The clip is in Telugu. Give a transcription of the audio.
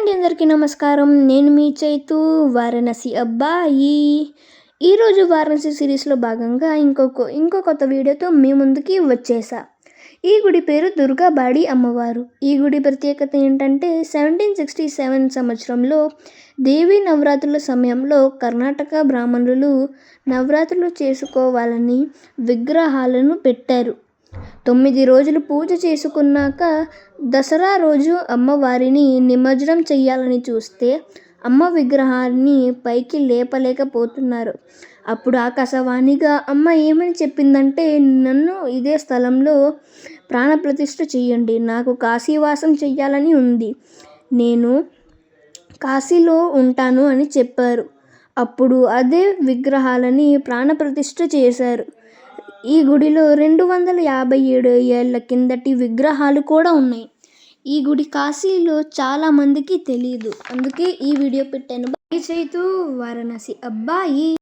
అండి, అందరికీ నమస్కారం. నేను మీ చైతు. వారణాసి అబ్బాయి. ఈరోజు వారణాసి సిరీస్లో భాగంగా ఇంకో కొత్త వీడియోతో మీ ముందుకి వచ్చేసా. ఈ గుడి పేరు దుర్గాబాడి అమ్మవారు. ఈ గుడి ప్రత్యేకత ఏంటంటే 1767 సంవత్సరంలో దేవీ నవరాత్రుల సమయంలో కర్ణాటక బ్రాహ్మణులు నవరాత్రులు చేసుకోవాలని విగ్రహాలను పెట్టారు. 9 రోజులు పూజ చేసుకున్నాక దసరా రోజు అమ్మవారిని నిమజ్జనం చేయాలని చూస్తే అమ్మ విగ్రహాన్ని పైకి లేపలేకపోతున్నారు. అప్పుడు ఆకాశవాణిగా అమ్మ ఏమని చెప్పిందంటే, నన్ను ఇదే స్థలంలో ప్రాణప్రతిష్ఠ చేయండి. నాకు కాశీవాసం చెయ్యాలని ఉంది. నేను కాశీలో ఉంటాను అని చెప్పారు. అప్పుడు అదే విగ్రహాలని ప్రాణప్రతిష్ఠ చేశారు. ఈ గుడిలో 257 ఏళ్ల కిందటి విగ్రహాలు కూడా ఉన్నాయి. ఈ గుడి కాశీలో చాలా మందికి తెలియదు. అందుకే ఈ వీడియో పెట్టాను. చైతు. వారణాసి అబ్బాయి.